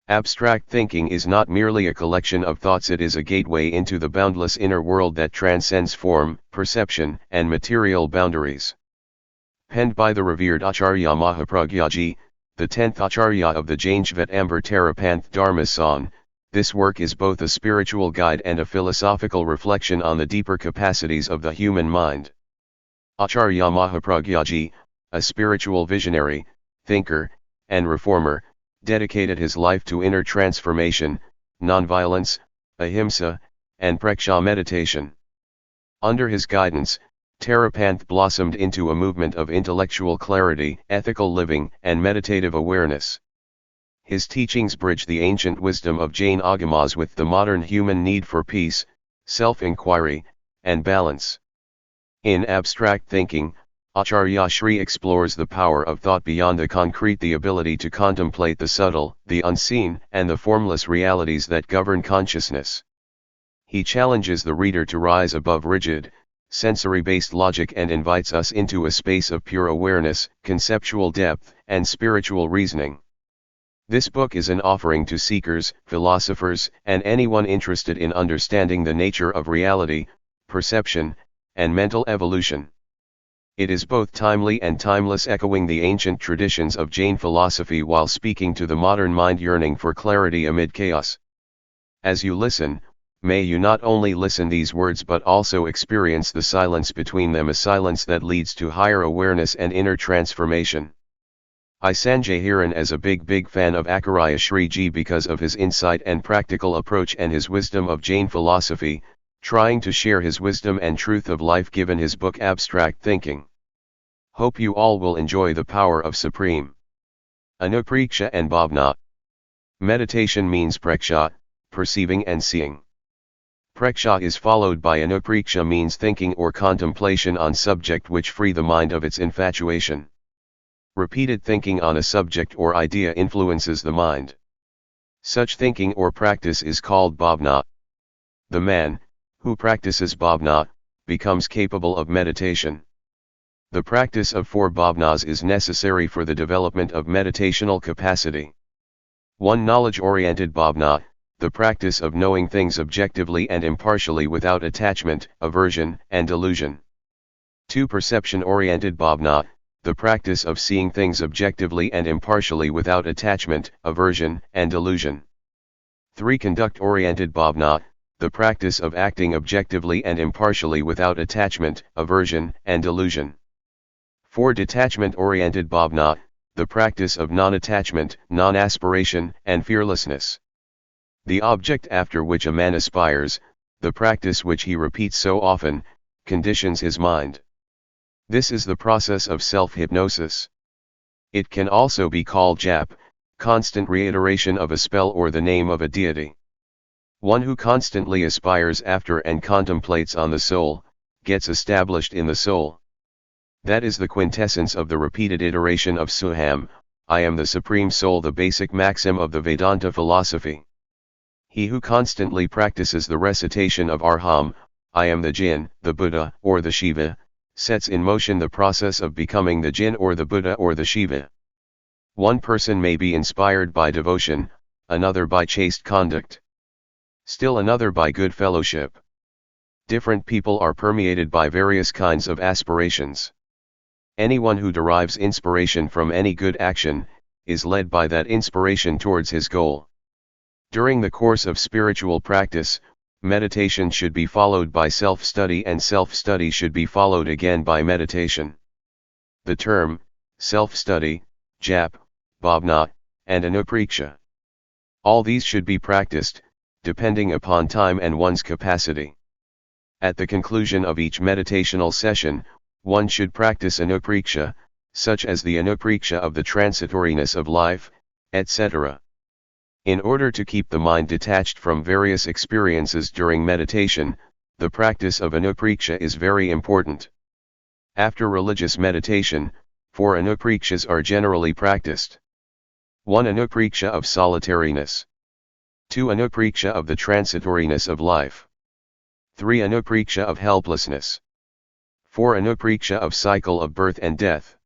Abstract thinking is not merely a collection of thoughts, it is a gateway into the boundless inner world that transcends form, perception, and material boundaries. Penned by the revered Acharya Mahapragyaji, the 10th Acharya of the Jain Shvetambar Terapanth Dharmasan, this work is both a spiritual guide and a philosophical reflection on the deeper capacities of the human mind. Acharya Mahapragyaji, a spiritual visionary, thinker, and reformer, dedicated his life to inner transformation, nonviolence, ahimsa, and praksha meditation. Under his guidance, Terapanth blossomed into a movement of intellectual clarity, ethical living, and meditative awareness. His teachings bridge the ancient wisdom of Jain agamas with the modern human need for peace, self-inquiry, and balance. In abstract thinking, Acharya Shri explores the power of thought beyond the concrete, the ability to contemplate the subtle, the unseen, and the formless realities that govern consciousness. He challenges the reader to rise above rigid, sensory-based logic and invites us into a space of pure awareness, conceptual depth, and spiritual reasoning. This book is an offering to seekers, philosophers, and anyone interested in understanding the nature of reality, perception, and mental evolution. It is both timely and timeless, echoing the ancient traditions of Jain philosophy while speaking to the modern mind yearning for clarity amid chaos. As you listen, may you not only listen these words but also experience the silence between them, a silence that leads to higher awareness and inner transformation. I Sanjay Hiran as a big fan of Acharya Shri Ji because of his insight and practical approach and his wisdom of Jain philosophy, trying to share his wisdom and truth of life given his book Abstract Thinking. Hope you all will enjoy the power of Supreme Anupreksha and Bhavna. Meditation means praksha, perceiving and seeing. Praksha is followed by Anupreksha, means thinking or contemplation on subject which free the mind of its infatuation. Repeated thinking on a subject or idea influences the mind. Such thinking or practice is called bhavna. The man, who practices bhavna, becomes capable of meditation. The practice of 4 bhavnas is necessary for the development of meditational capacity. 1. Knowledge-oriented bhavna, the practice of knowing things objectively and impartially without attachment, aversion, and delusion. 2. Perception-oriented bhavna, the practice of seeing things objectively and impartially without attachment, aversion, and delusion. 3. Conduct-oriented bhavna, the practice of acting objectively and impartially without attachment, aversion, and delusion. 4. Detachment-oriented bhavna, the practice of non-attachment, non-aspiration, and fearlessness. The object after which a man aspires, the practice which he repeats so often, conditions his mind. This is the process of self-hypnosis. It can also be called jap, constant reiteration of a spell or the name of a deity. One who constantly aspires after and contemplates on the soul, gets established in the soul. That is the quintessence of the repeated iteration of Soham, I am the Supreme Soul, the basic maxim of the Vedanta philosophy. He who constantly practices the recitation of Arham, I am the Jinn, the Buddha, or the Shiva, sets in motion the process of becoming the Jinn or the Buddha or the Shiva. One person may be inspired by devotion, another by chaste conduct. Still another by good fellowship. Different people are permeated by various kinds of aspirations. Anyone who derives inspiration from any good action, is led by that inspiration towards his goal. During the course of spiritual practice, meditation should be followed by self-study and self-study should be followed again by meditation. The term, self-study, jap, bhavna, and anupreksha. All these should be practiced, depending upon time and one's capacity. At the conclusion of each meditational session, one should practice anupreksha, such as the anupreksha of the transitoriness of life, etc. In order to keep the mind detached from various experiences during meditation, the practice of anupreksha is very important. After religious meditation, 4 anuprekshas are generally practiced. 1 anupreksha of solitariness. 2 anupreksha of the transitoriness of life. 3 anupreksha of helplessness. 4 anupreksha of cycle of birth and death.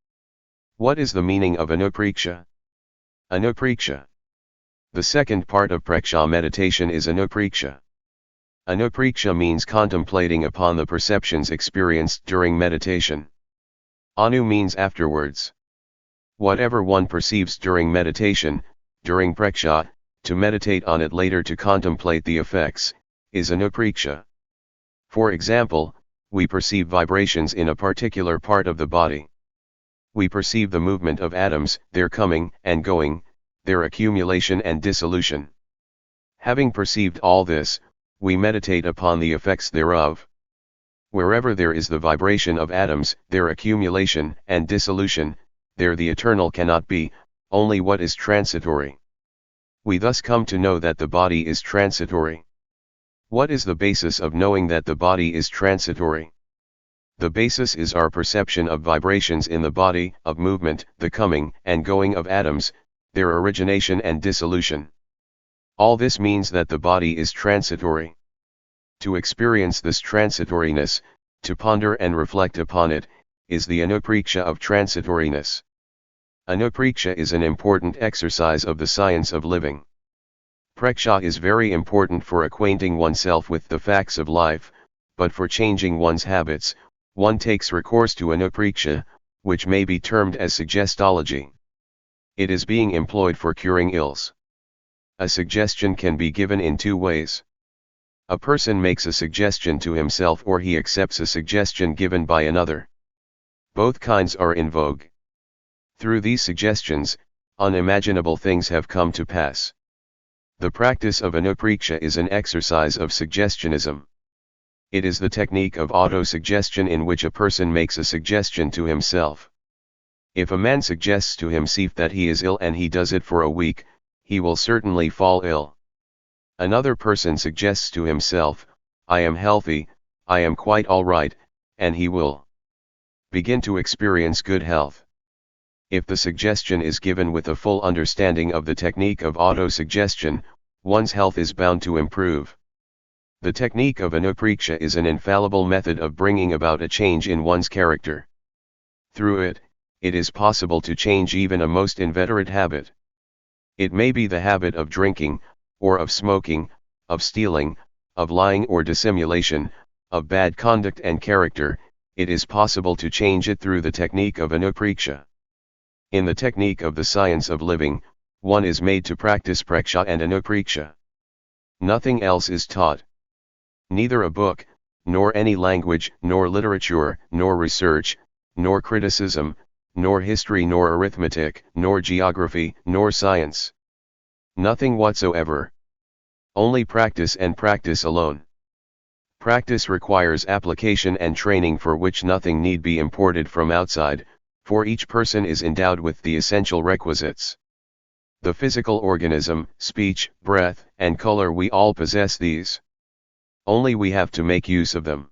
What is the meaning of anupreksha? Anupreksha The second part of Preksha meditation is Anupreksha. Anupreksha means contemplating upon the perceptions experienced during meditation. Anu means afterwards. Whatever one perceives during meditation, during Preksha, to meditate on it later to contemplate the effects, is Anupreksha. For example, we perceive vibrations in a particular part of the body. We perceive the movement of atoms, their coming and going, their accumulation and dissolution. Having perceived all this, we meditate upon the effects thereof. Wherever there is the vibration of atoms, their accumulation and dissolution, there the eternal cannot be, only what is transitory. We thus come to know that the body is transitory. What is the basis of knowing that the body is transitory? The basis is our perception of vibrations in the body, of movement, the coming and going of atoms, their origination and dissolution. All this means that the body is transitory. To experience this transitoriness, to ponder and reflect upon it, is the Anupreksha of transitoriness. Anupreksha is an important exercise of the science of living. Preksha is very important for acquainting oneself with the facts of life, but for changing one's habits, one takes recourse to Anupreksha, which may be termed as suggestology. It is being employed for curing ills. A suggestion can be given in two ways. A person makes a suggestion to himself or he accepts a suggestion given by another. Both kinds are in vogue. Through these suggestions, unimaginable things have come to pass. The practice of Anupreksha is an exercise of suggestionism. It is the technique of auto-suggestion in which a person makes a suggestion to himself. If a man suggests to himself that he is ill and he does it for a week, he will certainly fall ill. Another person suggests to himself, I am healthy, I am quite all right, and he will begin to experience good health. If the suggestion is given with a full understanding of the technique of auto-suggestion, one's health is bound to improve. The technique of Anupreksha is an infallible method of bringing about a change in one's character. Through it, it is possible to change even a most inveterate habit. It may be the habit of drinking, or of smoking, of stealing, of lying or dissimulation, of bad conduct and character. It is possible to change it through the technique of Anupreksha. In the technique of the science of living, one is made to practice Preksha and Anupreksha. Nothing else is taught. Neither a book, nor any language, nor literature, nor research, nor criticism, nor history, nor arithmetic, nor geography, nor science. Nothing whatsoever. Only practice and practice alone. Practice requires application and training for which nothing need be imported from outside, for each person is endowed with the essential requisites. The physical organism, speech, breath, and color, we all possess these. Only we have to make use of them.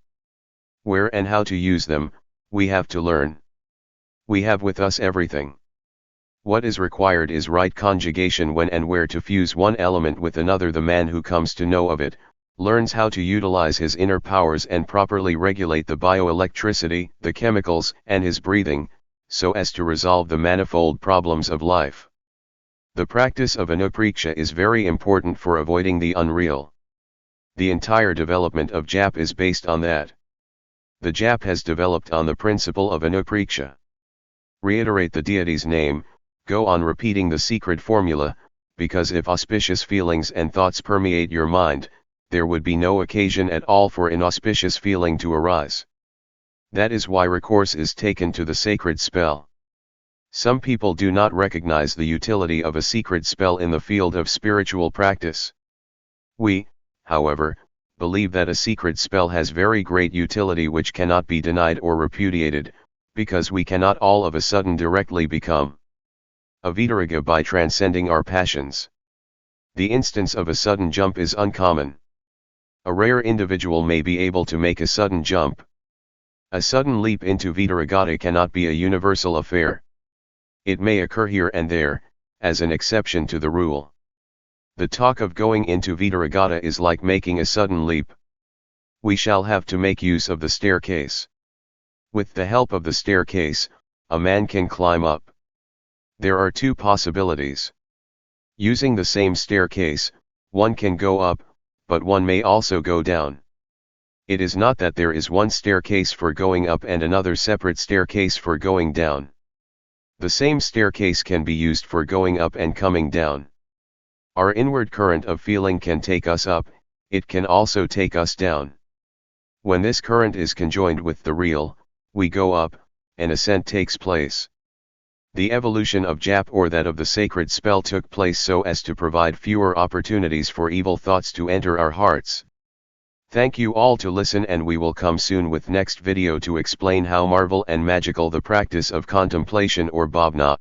Where and how to use them, we have to learn. We have with us everything. What is required is right conjugation when and where to fuse one element with another. The man who comes to know of it, learns how to utilize his inner powers and properly regulate the bioelectricity, the chemicals, and his breathing, so as to resolve the manifold problems of life. The practice of Anupreksha is very important for avoiding the unreal. The entire development of japa is based on that. The japa has developed on the principle of Anupreksha. Reiterate the deity's name, go on repeating the secret formula, because if auspicious feelings and thoughts permeate your mind, there would be no occasion at all for inauspicious feeling to arise. That is why recourse is taken to the sacred spell. Some people do not recognize the utility of a secret spell in the field of spiritual practice. We, however, believe that a secret spell has very great utility which cannot be denied or repudiated, because we cannot all of a sudden directly become a Vitaraga by transcending our passions. The instance of a sudden jump is uncommon. A rare individual may be able to make a sudden jump. A sudden leap into Vitaragata cannot be a universal affair. It may occur here and there, as an exception to the rule. The talk of going into Vitaragata is like making a sudden leap. We shall have to make use of the staircase. With the help of the staircase, a man can climb up. There are two possibilities. Using the same staircase, one can go up, but one may also go down. It is not that there is one staircase for going up and another separate staircase for going down. The same staircase can be used for going up and coming down. Our inward current of feeling can take us up, it can also take us down. When this current is conjoined with the real, we go up, and ascent takes place. The evolution of Jap or that of the sacred spell took place so as to provide fewer opportunities for evil thoughts to enter our hearts. Thank you all to listen, and we will come soon with next video to explain how marvel and magical the practice of contemplation or bhavna.